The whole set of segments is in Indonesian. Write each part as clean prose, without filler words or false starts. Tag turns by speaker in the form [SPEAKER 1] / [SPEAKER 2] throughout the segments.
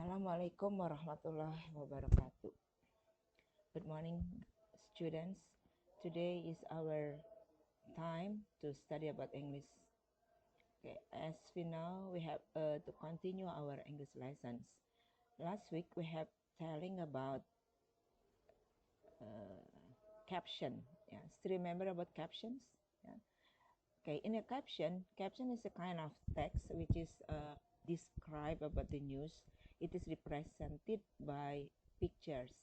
[SPEAKER 1] Assalamualaikum warahmatullahi wabarakatuh. Good morning, students. Today is our time to study about English. Okay, as we know, we have to continue our English lessons. Last week we have telling about uh, caption. Yeah, still remember about captions? Yeah. Okay, in a caption is a kind of text which is describe about the news. It is represented by pictures.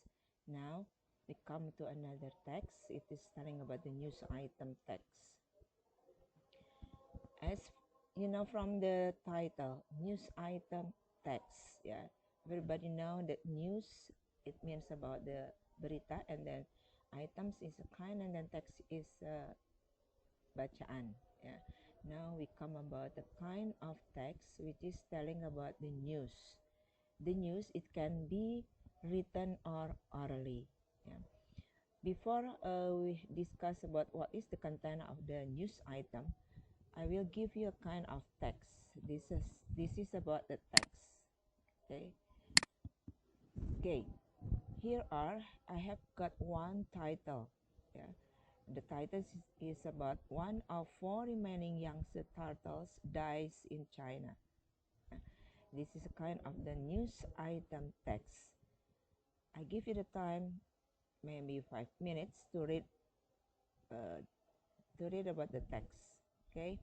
[SPEAKER 1] Now we come to another text. It is telling about the news item text. As you know from the title, news item text. Yeah, everybody know that news it means about the berita, and then items is a kind, and then text is bacaan. Yeah. Now we come about the kind of text which is telling about the news. The news it can be written or orally. Yeah. Before we discuss about what is the content of the news item, I will give you a kind of text. This is about the text. Okay. Okay. Here are I have got one title. Yeah. The title is about one of four remaining youngster turtles dies in China. This is a kind of the news item text. I give you the time, maybe 5 minutes uh, to read about the text. Okay.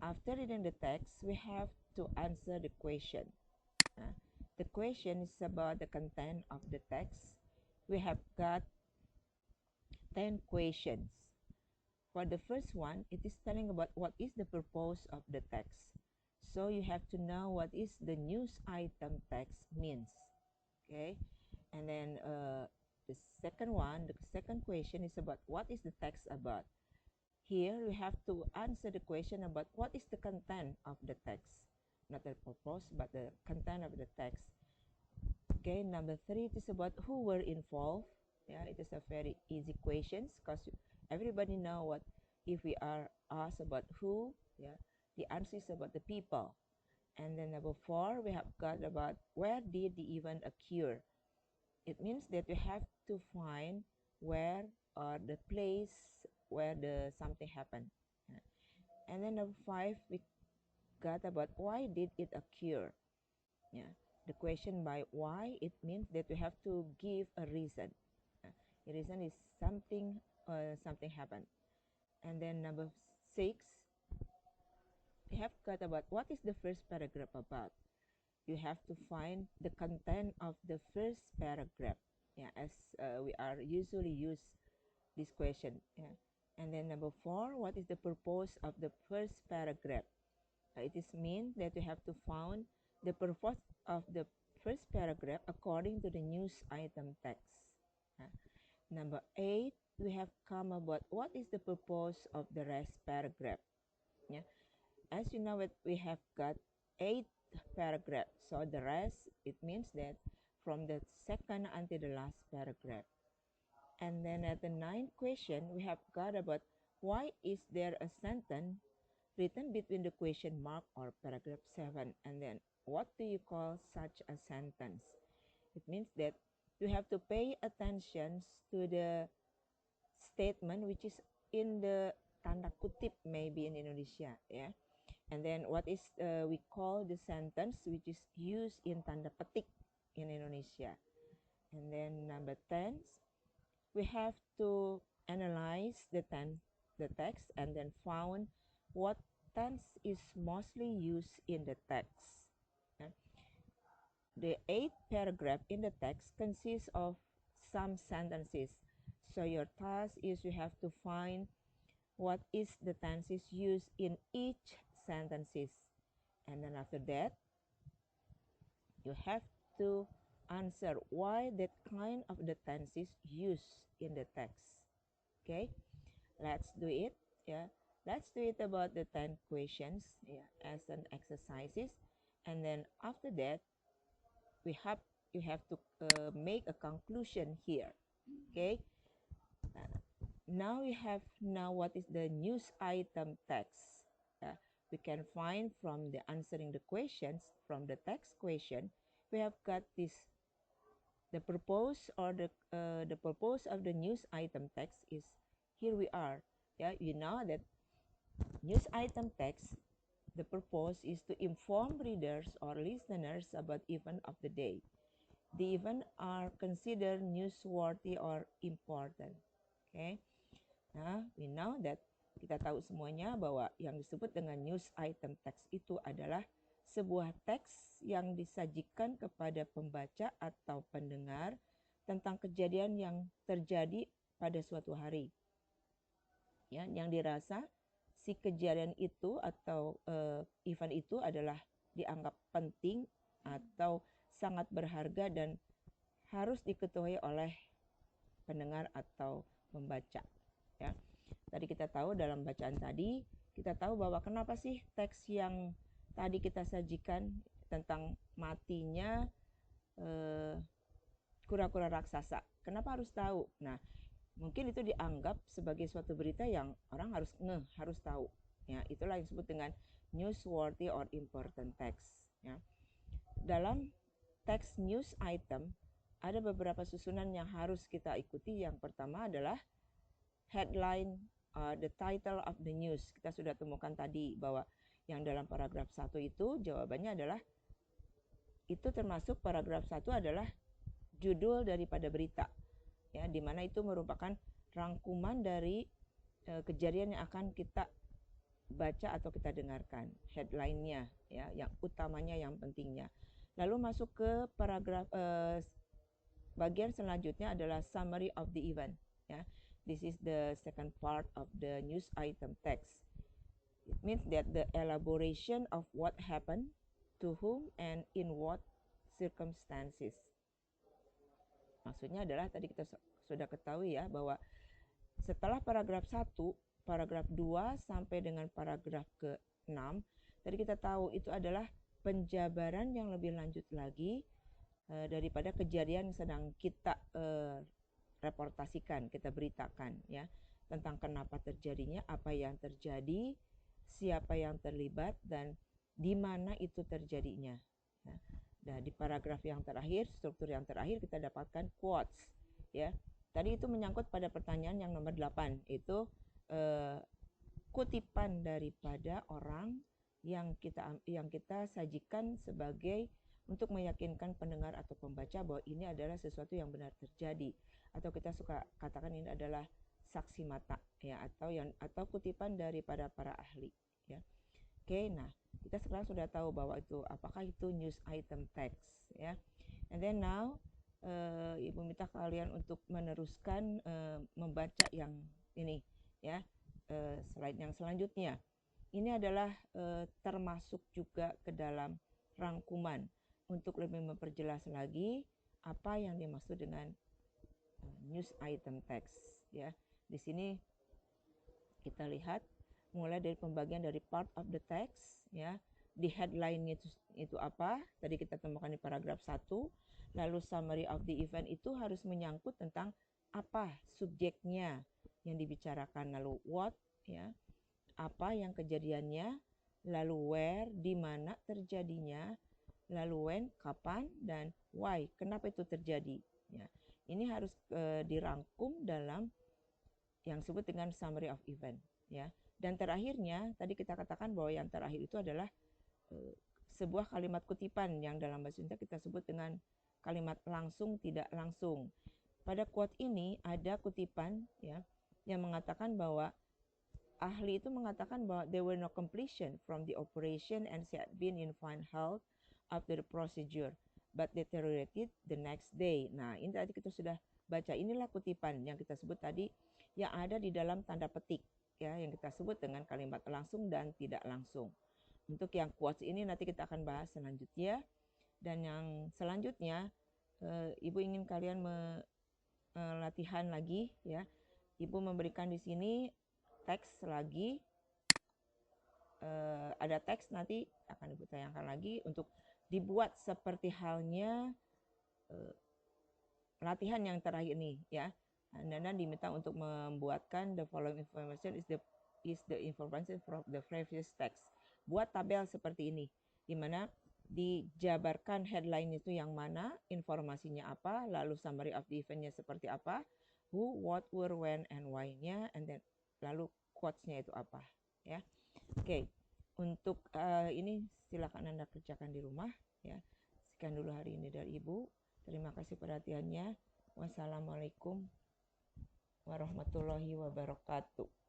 [SPEAKER 1] After reading the text, we have to answer the question. The question is about the content of the text. We have got 10 questions. For the first one, it is telling about what is the purpose of the text. So you have to know what is the news item text means. Okay, and then the second question is about what is the text about. Here we have to answer the question about what is the content of the text, not the purpose, but the content of the text. Okay, number three, it is about who were involved. Yeah, it is a very easy questions because everybody know what if we are asked about who. Yeah, the answer is about the people. And then number four, we have got about where did the event occur. It means that we have to find where or the place where the something happened. Yeah. And then number five, we got about why did it occur. Yeah. The question by why, it means that we have to give a reason. The reason is something happened. And then number six, we have got about what is the first paragraph about. You have to find the content of the first paragraph. Yeah, as we are usually use this question. Yeah. And then number four, what is the purpose of the first paragraph? It is mean that you have to find the purpose of the first paragraph according to the news item text. Uh, Number eight, we have come about what is the purpose of the rest paragraph. Yeah. As you know, we have got 8 paragraphs. So the rest, it means that from the second until the last paragraph. And then at the ninth question, we have got about why is there a sentence written between the question mark or paragraph 7, and then what do you call such a sentence? It means that you have to pay attention to the statement which is in the tanda kutip maybe in Indonesia, yeah. And then what is we call the sentence which is used in tanda petik in Indonesia. And then number 10, we have to analyze the text and then found what tense is mostly used in the text. Yeah. The 8th paragraph in the text consists of some sentences. So your task is you have to find what is the tenses used in each sentences. And then after that, you have to answer why that kind of the tenses used in the text. Okay, let's do it. Yeah, let's do it about the 10 questions, yeah, as an exercises. And then after that, we have you have to make a conclusion here. Okay, now we have now what is the news item text. we can find from the answering the questions from the text question, we have got this the purpose or the purpose of the news item text is here we are. Yeah, you know that news item text, the purpose is to inform readers or listeners about event of the day. The event are considered newsworthy or important. Okay. Nah, we know that kita tahu semuanya bahwa yang disebut dengan news item text itu adalah sebuah teks yang disajikan kepada pembaca atau pendengar tentang kejadian yang terjadi pada suatu hari. Ya, yang dirasa si kejadian itu atau event itu adalah dianggap penting atau sangat berharga dan harus diketahui oleh pendengar atau pembaca. Ya, tadi kita tahu dalam bacaan tadi, kita tahu bahwa kenapa sih teks yang tadi kita sajikan tentang matinya kura-kura raksasa. Kenapa harus tahu? Nah, mungkin itu dianggap sebagai suatu berita yang orang harus tahu. Ya, itulah yang disebut dengan newsworthy or important text. Ya. Dalam teks news item ada beberapa susunan yang harus kita ikuti. Yang pertama adalah headline, the title of the news. Kita sudah temukan tadi bahwa yang dalam paragraf 1 itu jawabannya adalah itu termasuk paragraf 1 adalah judul daripada berita. Ya, di mana itu merupakan rangkuman dari kejadian yang akan kita baca atau kita dengarkan, headline-nya ya, yang utamanya, yang pentingnya. Lalu masuk ke paragraf bagian selanjutnya adalah summary of the event ya. This is the second part of the news item text. It means that the elaboration of what happened, to whom, and in what circumstances. Maksudnya adalah tadi kita sudah ketahui ya bahwa setelah paragraf 1, paragraf 2 sampai dengan paragraf ke-6, tadi kita tahu itu adalah penjabaran yang lebih lanjut lagi daripada kejadian yang sedang kita reportasikan, kita beritakan ya, tentang kenapa terjadinya, apa yang terjadi, siapa yang terlibat, dan di mana itu terjadinya. Ya. Nah, di paragraf yang terakhir, struktur yang terakhir kita dapatkan quotes ya. Tadi itu menyangkut pada pertanyaan yang nomor 8, itu kutipan daripada orang yang kita sajikan sebagai untuk meyakinkan pendengar atau pembaca bahwa ini adalah sesuatu yang benar terjadi, atau kita suka katakan ini adalah saksi mata ya, atau kutipan daripada para ahli ya. Oke, nah kita sekarang sudah tahu bahwa itu apakah itu news item text ya. And then now Ibu minta kalian untuk meneruskan membaca yang ini ya, slide yang selanjutnya. Ini adalah termasuk juga ke dalam rangkuman untuk lebih memperjelas lagi apa yang dimaksud dengan news item text ya. Di sini kita lihat mulai dari pembagian dari part of the text ya. Di headline itu apa? Tadi kita temukan di paragraf 1. Lalu summary of the event itu harus menyangkut tentang apa subjeknya yang dibicarakan, lalu what ya, apa yang kejadiannya, lalu where, di mana terjadinya, lalu when, kapan, dan why, kenapa itu terjadi ya. Ini harus dirangkum dalam yang disebut dengan summary of event ya. Dan terakhirnya tadi kita katakan bahwa yang terakhir itu adalah sebuah kalimat kutipan yang dalam bahasa Indonesia kita sebut dengan kalimat langsung tidak langsung. Pada quote ini ada kutipan ya yang mengatakan bahwa ahli itu mengatakan bahwa there were no completion from the operation and she had been in fine health after the procedure but deteriorated the next day. Nah, ini tadi kita sudah baca, inilah kutipan yang kita sebut tadi yang ada di dalam tanda petik ya, yang kita sebut dengan kalimat langsung dan tidak langsung. Untuk yang quotes ini nanti kita akan bahas selanjutnya. Dan yang selanjutnya Ibu ingin kalian latihan lagi ya. Ibu memberikan di sini teks lagi, ada teks nanti akan Ibu tayangkan lagi untuk dibuat seperti halnya latihan yang terakhir ini ya. Nana diminta untuk membuatkan the following information is the information from the previous text. buat tabel seperti ini, di mana dijabarkan headline itu yang mana, informasinya apa, lalu summary of the event-nya seperti apa, who, what, where, when, and why-nya, and then lalu quotes-nya itu apa, ya. Oke, untuk ini silakan Anda kerjakan di rumah, ya. Sekian dulu hari ini dari Ibu. Terima kasih perhatiannya. Wassalamualaikum warahmatullahi wabarakatuh.